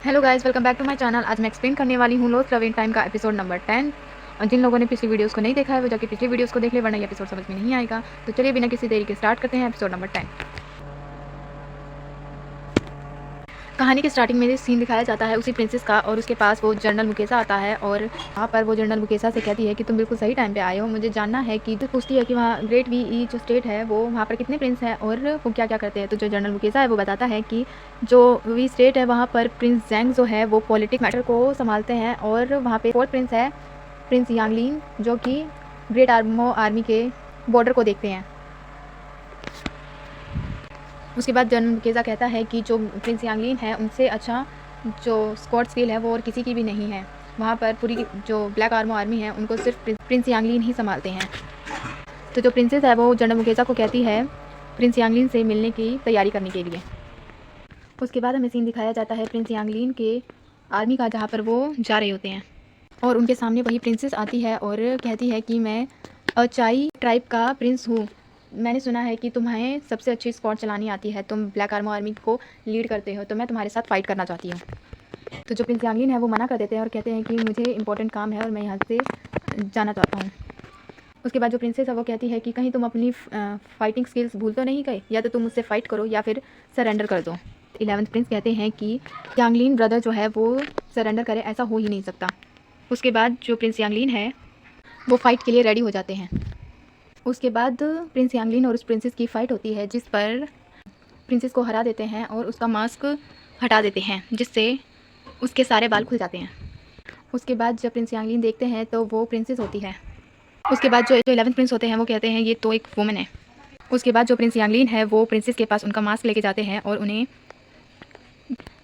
Hello guys, welcome back to my channel. आज मैं explain करने वाली हूँ लॉस्ट लव इन टाइम का एपिसोड नंबर 10। और जिन लोगों ने पिछली वीडियोस को नहीं देखा है वो जाके पिछली वीडियोस को देख ले, वरना ये एपिसोड समझ में नहीं आएगा। तो चलिए बिना किसी देरी के स्टार्ट करते हैं एपिसोड नंबर 10। कहानी के स्टार्टिंग में सीन दिखाया जाता है उसी प्रिंसेस का, और उसके पास वो जनरल मुकेशा आता है। और वहाँ पर वो जनरल मुकेशा से कहती है कि तुम बिल्कुल सही टाइम पे आए हो, मुझे जानना है कि तो पूछती है कि वहाँ ग्रेट वी ई जो स्टेट है वो वहाँ पर कितने प्रिंस हैं और वो क्या क्या करते हैं। तो जो जनरल मुकेशा है वो बताता है कि जो वी स्टेट है वहाँ पर प्रिंस जैंग जो है वो पॉलिटिक मैटर को संभालते हैं, और वहाँ पे फोर्थ प्रिंस है प्रिंस यांगलिन, जो कि ग्रेट आर्मी के बॉर्डर को देखते हैं। उसके बाद जनरल मुकेशा कहता है कि जो प्रिंस यांगलिन है उनसे अच्छा जो स्क्वाड स्किल है वो और किसी की भी नहीं है। वहाँ पर पूरी जो ब्लैक आर्मी है उनको सिर्फ प्रिंस यांगलिन ही संभालते हैं। तो जो प्रिंसेस है वो जनरल मुकेशा को कहती है प्रिंस यांगलिन से मिलने की तैयारी करने के लिए। उसके बाद हमें सीन दिखाया जाता है प्रिंस यांगलिन के आर्मी का, जहाँ पर वो जा रहे होते हैं। और उनके सामने वही प्रिंसेस आती है और कहती है कि मैं अचाई ट्राइब का प्रिंस हूँ। मैंने सुना है कि तुम्हें सबसे अच्छी स्क्वाड चलानी आती है, तुम ब्लैक आर्मी को लीड करते हो, तो मैं तुम्हारे साथ फाइट करना चाहती हूँ। तो जो प्रिंस यांगलिन है वो मना कर देते हैं और कहते हैं कि मुझे इंपॉर्टेंट काम है और मैं यहाँ से जाना चाहता हूँ। उसके बाद जो प्रिंसेस है वो कहती है कि कहीं तुम अपनी फाइटिंग स्किल्स भूल तो नहीं गए, या तो तुम मुझसे फाइट करो या फिर सरेंडर कर दो। 11th प्रिंस कहते हैं कि यांगलिन ब्रदर जो है वो सरेंडर करे, ऐसा हो ही नहीं सकता। उसके बाद जो प्रिंस यांगलिन है वो फाइट के लिए रेडी हो जाते हैं। उसके बाद प्रिंस यांगलिन और उस प्रिंसेस की फ़ाइट होती है, जिस पर प्रिंसेस को हरा देते हैं और उसका मास्क हटा देते हैं, जिससे उसके सारे बाल खुल जाते हैं। उसके बाद जब प्रिंस यांगलिन देखते हैं तो वो प्रिंसेस होती है। उसके बाद जो 11th प्रिंस होते हैं वो कहते हैं ये तो एक वुमन है। उसके बाद जो प्रिंस यांगलिन है वो प्रिंसेस के पास उनका मास्क लेके जाते हैं और उन्हें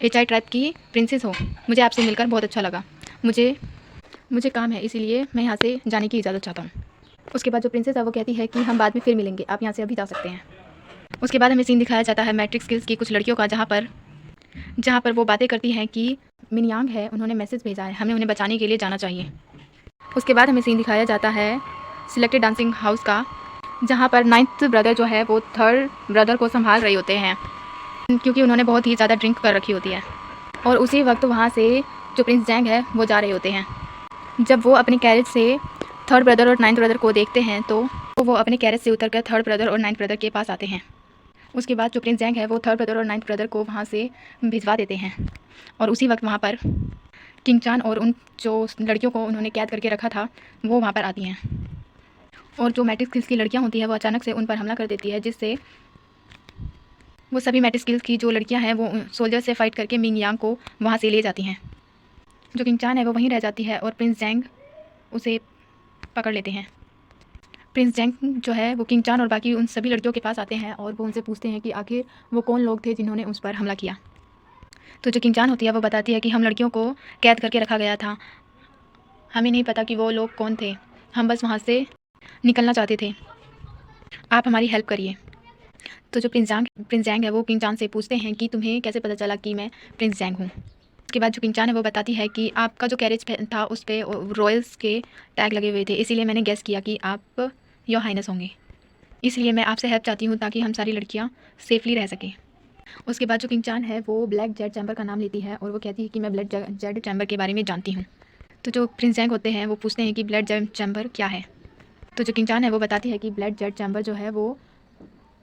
एचाई ट्राइब की प्रिंसेस हो, मुझे आपसे मिलकर बहुत अच्छा लगा, मुझे काम है, इसीलिए मैं यहाँ से जाने की इजाज़त चाहता हूँ। उसके बाद जो प्रिंसेस है वो कहती है कि हम बाद में फिर मिलेंगे, आप यहाँ से अभी जा सकते हैं। उसके बाद हमें सीन दिखाया जाता है मैट्रिक्स स्किल्स की कुछ लड़कियों का, जहाँ पर वो बातें करती हैं कि मिनयांग है, उन्होंने मैसेज भेजा है, हमें उन्हें बचाने के लिए जाना चाहिए। उसके बाद हमें सीन दिखाया जाता है सिलेक्टेड डांसिंग हाउस का, जहाँ पर 9th ब्रदर जो है वो 3rd ब्रदर को संभाल रहे होते हैं, क्योंकि उन्होंने बहुत ही ज़्यादा ड्रिंक कर रखी होती है। और उसी वक्त वहाँ से जो प्रिंस जैंग है वो जा रहे होते हैं। जब वो अपने कैरेज से 3rd ब्रदर और 9th ब्रदर को देखते हैं तो वो अपने कैरेज से उतरकर 3rd ब्रदर और 9th ब्रदर के पास आते हैं। उसके बाद जो प्रिंस जैंग है वो 3rd ब्रदर और 9th ब्रदर को वहाँ से भिजवा देते हैं। और उसी वक्त वहाँ पर किंग चान और उन जो लड़कियों को उन्होंने कैद करके रखा था वो वहाँ पर आती हैं। और जो मैट्रिक्स स्किल्स की लड़कियाँ होती हैं वो अचानक से उन पर हमला कर देती है, जिससे वो सभी मैट्रिक्स स्किल्स की जो लड़कियाँ हैं वो सोल्जर से फाइट करके मिंग यांग को वहाँ से ले जाती हैं। जो किंग चान है वो वहीं रह जाती है और प्रिंस जैंग उसे पकड़ लेते हैं। प्रिंस जैंग जो है वो किंग चान और बाकी उन सभी लड़कियों के पास आते हैं और वो उनसे पूछते हैं कि आखिर वो कौन लोग थे जिन्होंने उस पर हमला किया। तो जो किंग चान होती है वो बताती है कि हम लड़कियों को कैद करके रखा गया था, हमें नहीं पता कि वो लोग कौन थे, हम बस वहाँ से निकलना चाहते थे, आप हमारी हेल्प करिए। तो जो प्रिंस जैंग है वो किंग चान से पूछते हैं कि तुम्हें कैसे पता चला कि मैं प्रिंस जैंग हूँ। उसके बाद जो किंग चान है वो बताती है कि आपका जो कैरेज था उस पर रॉयल्स के टैग लगे हुए थे, इसीलिए मैंने गेस किया कि आप योर हाइनेस होंगे, इसलिए मैं आपसे हेल्प चाहती हूँ ताकि हम सारी लड़कियाँ सेफली रह सकें। उसके बाद जो किंग चान है वो ब्लैक जेड चैम्बर का नाम लेती है और वो कहती है कि मैं ब्लैक जेड चैम्बर के बारे में जानती हूँ। तो जो प्रिंस जैंग होते हैं वो पूछते हैं कि ब्लैक जेड चैम्बर क्या है। तो जो किंग चान है वो बताती है कि ब्लैक जेड चैम्बर जो है वो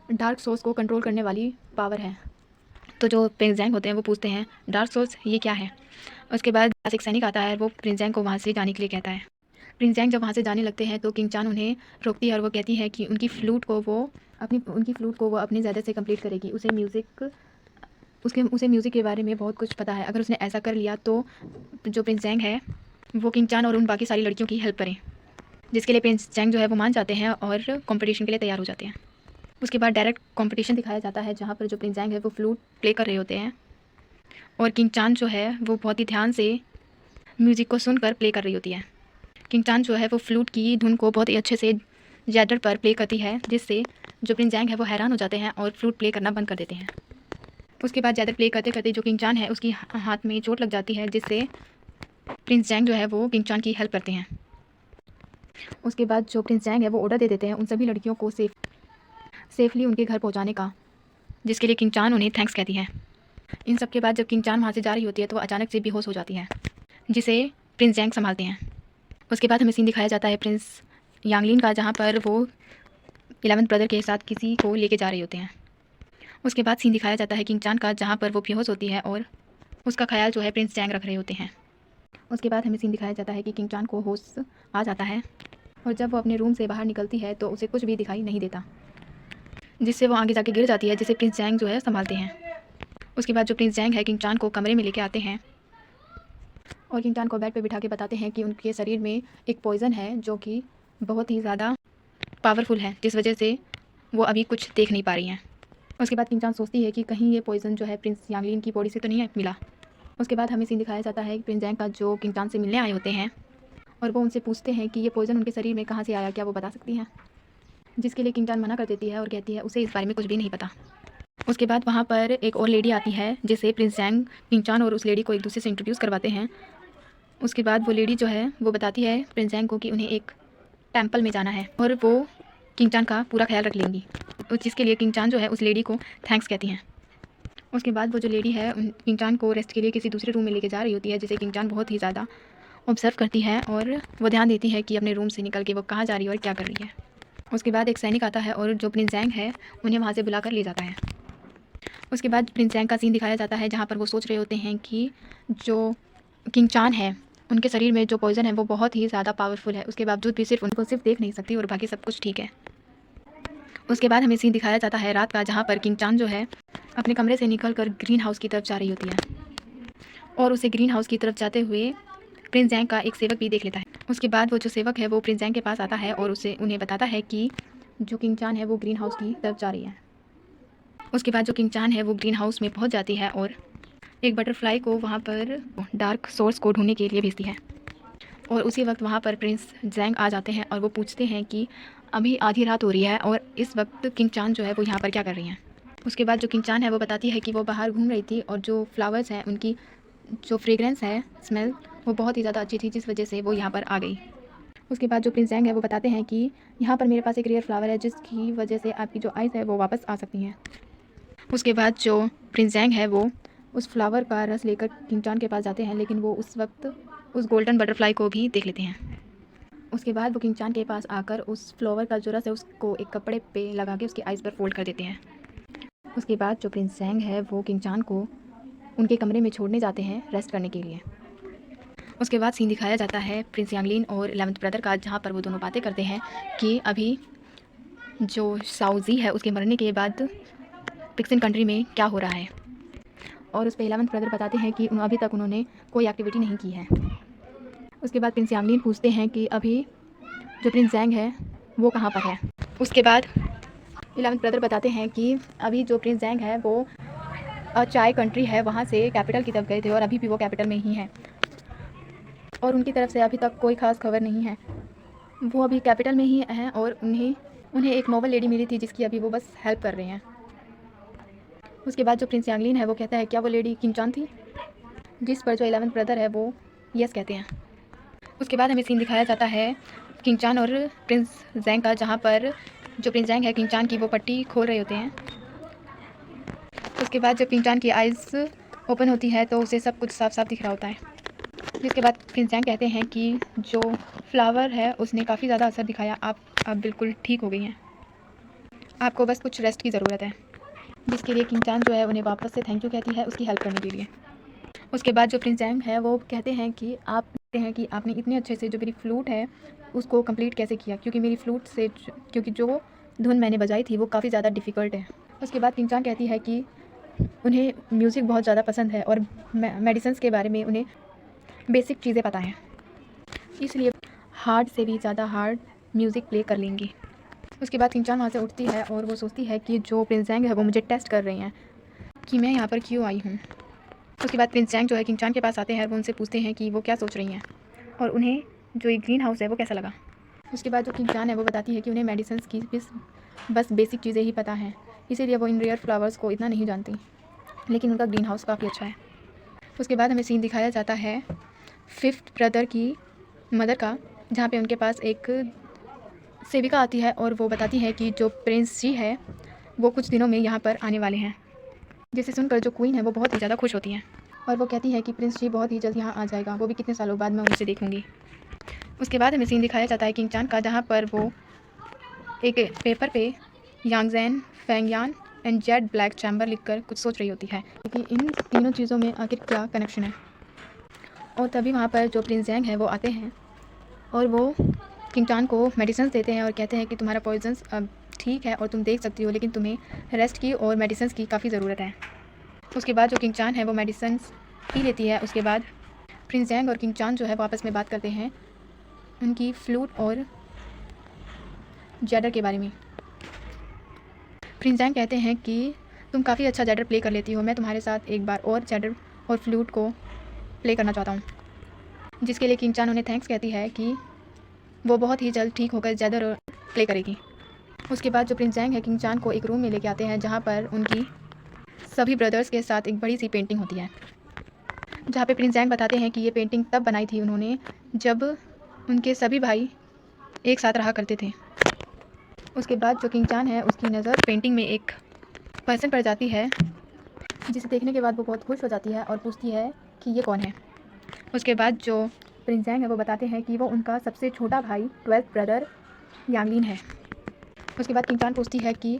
डार्क सोर्स को कंट्रोल करने वाली पावर है। तो जो प्रिंस जैंग होते हैं वो पूछते हैं डार्क सोर्स ये क्या है। उसके बाद एक सैनिक आता है, वो प्रिंस जैंग को वहाँ से जाने के लिए कहता है। प्रिंस जैंग जब वहाँ से जाने लगते हैं तो किंग चान उन्हें रोकती है और वो कहती है कि उनकी फ्लूट को वो अपने ज़्यादा से कंप्लीट करेगी, उसे म्यूज़िक के बारे में बहुत कुछ पता है, अगर उसने ऐसा कर लिया तो जो प्रिंस जैंग है वो किंग चान और उन बाकी सारी लड़कियों की हेल्प करें, जिसके लिए प्रिंस जैंग जो है वो मान जाते हैं और कंपटीशन के लिए तैयार हो जाते हैं। उसके बाद डायरेक्ट कंपटीशन दिखाया जाता है, जहाँ पर जो प्रिंस जैंग है वो फ्लूट प्ले कर रहे होते हैं और किंग चान जो है वो बहुत ही ध्यान से म्यूज़िक को सुनकर प्ले कर रही होती है। किंग चान जो है वो फ्लूट की धुन को बहुत ही अच्छे से जैडर पर प्ले करती है, जिससे जो प्रिंस जैंग है वो हैरान हो जाते हैं और फ्लूट प्ले करना बंद कर देते हैं। उसके बाद जैडर प्ले करते करते जो किंग चान है उसकी हाथ में चोट लग जाती है, जिससे प्रिंस जैंग जो है वो किंग चान की हेल्प करते हैं। उसके बाद जो प्रिंस जैंग है वो ऑर्डर दे देते हैं उन सभी लड़कियों को सेफली उनके घर पहुँचाने का, जिसके लिए किंग चान उन्हें थैंक्स कहती है। इन सब के बाद जब किंग चान वहाँ से जा रही होती है तो वो अचानक से बेहोश हो जाती है, जिसे प्रिंस जैंग संभालते हैं। उसके बाद हमें सीन दिखाया जाता है प्रिंस यांगलिन का, जहाँ पर वो 11th ब्रदर के साथ किसी को लेके जा रहे होते हैं। उसके बाद सीन दिखाया जाता है किंग चान का, जहाँ पर वो बेहोश होती है और उसका ख्याल जो है प्रिंस जैंग रख रहे होते हैं। उसके बाद हमें सीन दिखाया जाता है कि किंग चान को होश आ जाता है और जब वो अपने रूम से बाहर निकलती है तो उसे कुछ भी दिखाई नहीं देता, जिससे वो आगे जाके गिर जाती है, जिसे प्रिंस जैंग जो है संभालते हैं। उसके बाद जो प्रिंस जैंग है किंग चान को कमरे में लेके आते हैं और किंग चान को बेड पे बिठा के बताते हैं कि उनके शरीर में एक पॉइज़न है जो कि बहुत ही ज़्यादा पावरफुल है, जिस वजह से वो अभी कुछ देख नहीं पा रही हैं। उसके बाद किंग चान सोचती है कि कहीं ये पॉइज़न जो है प्रिंस यांगलिन की बॉडी से तो नहीं मिला। उसके बाद हमें सीन दिखाया जाता है प्रिंस जैंग का, जो किंग चान से मिलने आए होते हैं और वो उनसे पूछते हैं कि ये पॉइज़न उनके शरीर में कहाँ से आया, क्या वो बता सकती हैं। जिसके लिए किंग चान मना कर देती है और कहती है उसे इस बारे में कुछ भी नहीं पता। उसके बाद वहाँ पर एक और लेडी आती है, जिसे प्रिंस जैंग किंग चान और उस लेडी को एक दूसरे से इंट्रोड्यूस करवाते हैं। उसके बाद वो लेडी जो है वो बताती है प्रिंस जैंग को कि उन्हें एक टेंपल में जाना है और वो किंग चान का पूरा ख्याल रख लेंगी, जिसके लिए किंग चान जो है उस लेडी को थैंक्स कहती हैं। उसके बाद वो जो लेडी है किंग चान को रेस्ट के लिए किसी दूसरे रूम में लेके जा रही होती है, जिसे किंग चान बहुत ही ज़्यादा ऑब्जर्व करती है और वो ध्यान देती है कि अपने रूम से निकल के वो कहाँ जा रही है और क्या कर रही है। उसके बाद एक सैनिक आता है और जो प्रिंस जैंग है उन्हें वहाँ से बुलाकर ले जाता है। उसके बाद प्रिंस जैंग का सीन दिखाया जाता है, जहाँ पर वो सोच रहे होते हैं कि जो किंग चान है उनके शरीर में जो पॉइज़न है वो बहुत ही ज़्यादा पावरफुल है, उसके बावजूद भी सिर्फ उनको सिर्फ देख नहीं सकती और बाकी सब कुछ ठीक है। उसके बाद हमें सीन दिखाया जाता है रात का, जहाँ पर किंग चान जो है अपने कमरे से निकलकर ग्रीन हाउस की तरफ जा रही होती है और उसे ग्रीन हाउस की तरफ जाते हुए प्रिंस जैंग का एक सेवक भी देख लेता है। उसके बाद वो जो सेवक है वो प्रिंस जैंग के पास आता है और उन्हें बताता है कि जो किंग चान है वो ग्रीन हाउस की तरफ जा रही है। उसके बाद जो किंग चान है वो ग्रीन हाउस में पहुंच जाती है और एक बटरफ्लाई को वहाँ पर डार्क सोर्स को ढूंढने के लिए भेजती है और उसी वक्त वहाँ पर प्रिंस जैंग आ जाते हैं और वो पूछते हैं कि अभी आधी रात हो रही है और इस वक्त किंग चान जो है वो यहाँ पर क्या कर रही हैं। उसके बाद जो किंग चान है वो बताती है कि वो बाहर घूम रही थी और जो फ्लावर्स हैं उनकी जो फ्रेग्रेंस है, स्मेल, वो बहुत ही ज़्यादा अच्छी थी, जिस वजह से वो यहाँ पर आ गई। उसके बाद जो प्रिंस जैंग है वो बताते हैं कि यहाँ पर मेरे पास एक रेयर फ्लावर है, जिसकी वजह से आपकी जो आइज़ है वो वापस आ सकती हैं। उसके बाद जो प्रिंस जैंग है वो उस फ्लावर का रस लेकर किंग चान के पास जाते हैं, लेकिन वो उस वक्त उस गोल्डन बटरफ्लाई को भी देख लेते हैं। उसके बाद वो किंग चान के पास आकर उस फ्लावर का जो रस है उसको एक कपड़े पे लगा के उसकी आइज़ पर फोल्ड कर देते हैं। उसके बाद जो प्रिंस जैंग है वो किंग चान को उनके कमरे में छोड़ने जाते हैं रेस्ट करने के लिए। उसके बाद सीन दिखाया जाता है प्रिंस यांगलिन और 11th ब्रदर का, जहाँ पर वो दोनों बातें करते हैं कि अभी जो साउजी है उसके मरने के बाद पिक्सन कंट्री में क्या हो रहा है। और उस पर 11th ब्रदर बताते हैं कि अभी तक उन्होंने कोई एक्टिविटी नहीं की है। उसके बाद प्रिंस यांगलिन पूछते हैं कि अभी जो प्रिंस जैंग है वो कहाँ पर है। उसके बाद 11th ब्रदर बताते हैं कि अभी जो प्रिंस जैंग है वो चाय कंट्री है वहाँ से कैपिटल की तरफ गए थे और अभी भी वो कैपिटल में ही है और उनकी तरफ से अभी तक कोई ख़ास खबर नहीं है। वो अभी कैपिटल में ही हैं और उन्हें एक नोबल लेडी मिली थी जिसकी अभी वो बस हेल्प कर रहे हैं। उसके बाद जो प्रिंस यांगलिन है वो कहता है क्या वो लेडी किंग चान थी, जिस पर जो 11th ब्रदर है वो यस कहते हैं। उसके बाद हमें सीन दिखाया जाता है किंग चान और प्रिंस जैंग का, जहाँ पर जो प्रिंस जैंग है किंग चान की वो पट्टी खोल रहे होते हैं। उसके बाद जब किंग चान की आइज़ ओपन होती है तो उसे सब कुछ साफ साफ दिख रहा होता है, जिसके बाद प्रिंस जैंग कहते हैं कि जो फ्लावर है उसने काफ़ी ज़्यादा असर दिखाया, आप बिल्कुल ठीक हो गई हैं, आपको बस कुछ रेस्ट की ज़रूरत है। जिसके लिए किंग चान जो है उन्हें वापस से थैंक यू कहती है उसकी हेल्प करने के लिए। उसके बाद जो प्रिंस जैंग है वो कहते हैं कि आपने इतने अच्छे से जो मेरी फ्लूट है उसको कंप्लीट कैसे किया, क्योंकि मेरी फ्लूट से क्योंकि जो धुन मैंने बजाई थी वो काफ़ी ज़्यादा डिफ़िकल्ट है। उसके बाद किंग चान कहती है कि उन्हें म्यूज़िक बहुत ज़्यादा पसंद है और मेडिसिन्स के बारे में उन्हें बेसिक चीज़ें पता हैं, इसलिए हार्ड से भी ज़्यादा हार्ड म्यूज़िक प्ले कर लेंगी। उसके बाद किंग चान वहाँ से उठती है और वो सोचती है कि जो प्रिंस जैंग है वो मुझे टेस्ट कर रही हैं कि मैं यहाँ पर क्यों आई हूँ। उसके बाद प्रिंस जैंग जो है किंग चान के पास आते हैं और वो उनसे पूछते हैं कि वो क्या सोच रही हैं और उन्हें जो एक ग्रीन हाउस है वो कैसा लगा। उसके बाद जो किंग चान है वो बताती है कि उन्हें मेडिसिन्स की बस बेसिक चीज़ें ही पता हैं, इसीलिए वो इन रेयर फ्लावर्स को इतना नहीं जानती, लेकिन उनका ग्रीन हाउस काफ़ी अच्छा है। उसके बाद हमें सीन दिखाया जाता है 5th ब्रदर की मदर का, जहाँ पे उनके पास एक सेविका आती है और वो बताती है कि जो प्रिंस जी है वो कुछ दिनों में यहाँ पर आने वाले हैं। जिसे सुनकर जो क्वीन है वो बहुत ही ज़्यादा खुश होती हैं और वो कहती है कि प्रिंस शी बहुत ही जल्द यहाँ आ जाएगा, वो भी कितने सालों बाद मैं उसे देखूंगी। उसके बाद हमें सीन दिखाया जाता है किंग चान का, जहाँ पर वो एक पेपर पे यांगजैन, फेंगयान एंड जेड ब्लैक चैम्बर लिखकर कुछ सोच रही होती है कि इन तीनों चीज़ों में आखिर क्या कनेक्शन है। और तभी वहाँ पर जो प्रिंस जैंग है वो आते हैं और वो किंग चान को मेडिसिन देते हैं और कहते हैं कि तुम्हारा पॉइजन्स अब ठीक है और तुम देख सकती हो, लेकिन तुम्हें रेस्ट की और मेडिसिन की काफ़ी ज़रूरत है। उसके बाद जो किंग चान है वो मेडिसिन पी लेती है। उसके बाद प्रिंस जैंग और किंग चान जो है वो आपस में बात करते हैं उनकी फ्लूट और जैडर के बारे में। प्रिंस जैंग कहते हैं कि तुम काफ़ी अच्छा जैडर प्ले कर लेती हो, मैं तुम्हारे साथ एक बार और जैडर और फ्लूट को प्ले करना चाहता हूँ। जिसके लिए किंग चान उन्हें थैंक्स कहती है कि वो बहुत ही जल्द ठीक होकर जैडर और प्ले करेगी। उसके बाद जो प्रिंस जैंग है किंग चान को एक रूम में लेके आते हैं, जहाँ पर उनकी सभी ब्रदर्स के साथ एक बड़ी सी पेंटिंग होती है, जहाँ पे प्रिंस जैंग बताते हैं कि ये पेंटिंग तब बनाई थी उन्होंने जब उनके सभी भाई एक साथ रहा करते थे। उसके बाद जो किंग चान है उसकी नज़र पेंटिंग में एक पर्सन पर जाती है, जिसे देखने के बाद वो बहुत खुश हो जाती है और पूछती है कि ये कौन है। उसके बाद जो प्रिंस जैंग है वो बताते हैं कि वो उनका सबसे छोटा भाई 12th ब्रदर यांगलिन है। उसके बाद किंग चान पूछती है कि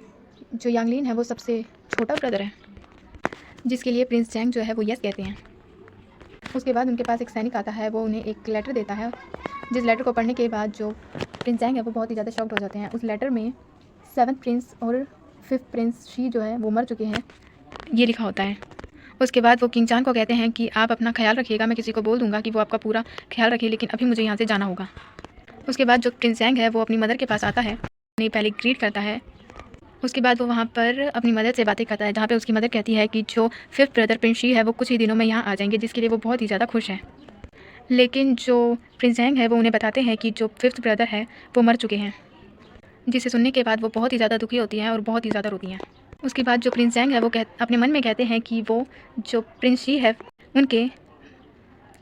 जो यांगलिन है वो सबसे छोटा ब्रदर है, जिसके लिए प्रिंस जैंग जो है वो यस कहते हैं। उसके बाद उनके पास एक सैनिक आता है, वो उन्हें एक लेटर देता है, जिस लेटर को पढ़ने के बाद जो प्रिंस जैंग है वो बहुत ही ज़्यादा शॉक्ड हो जाते हैं। उस लेटर में 7th प्रिंस और 5th प्रिंस शी जो है वो मर चुके हैं, ये लिखा होता है। उसके बाद वो किंग चान को कहते हैं कि आप अपना ख्याल रखिएगा, मैं किसी को बोल दूंगा कि वो आपका पूरा ख्याल रखे, लेकिन अभी मुझे यहाँ से जाना होगा। उसके बाद जो प्रिंस जैंग है वो अपनी मदर के पास आता है, उन्हें पहले ग्रीट करता है। उसके बाद वो वहाँ पर अपनी मदर से बातें करता है, जहाँ पे उसकी मदर कहती है कि जो 5th ब्रदर प्रिंस शी है वो कुछ ही दिनों में यहाँ आ जाएंगे, जिसके लिए वो बहुत ही ज़्यादा खुश है। लेकिन जो प्रिंस जैंग है वो उन्हें बताते हैं कि जो 5th ब्रदर है वो मर चुके हैं, जिसे सुनने के बाद वो बहुत ही ज़्यादा दुखी होती हैं और बहुत ही ज़्यादा रोती हैं। उसके बाद जो प्रिंस जैंग है वो अपने मन में कहते हैं कि वो जो प्रिंस शी है उनके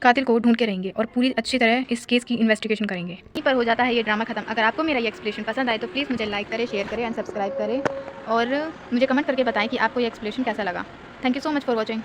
कातिल को ढूंढ के रहेंगे और पूरी अच्छी तरह इस केस की इन्वेस्टिगेशन करेंगे। यहीं पर हो जाता है ये ड्रामा खत्म। अगर आपको मेरा ये एक्सप्लेनेशन पसंद आए तो प्लीज़ मुझे लाइक करें, शेयर करें एंड सब्सक्राइब करें और मुझे कमेंट करके बताएं कि आपको ये एक्सप्लेनेशन कैसा लगा। Thank you so much for watching.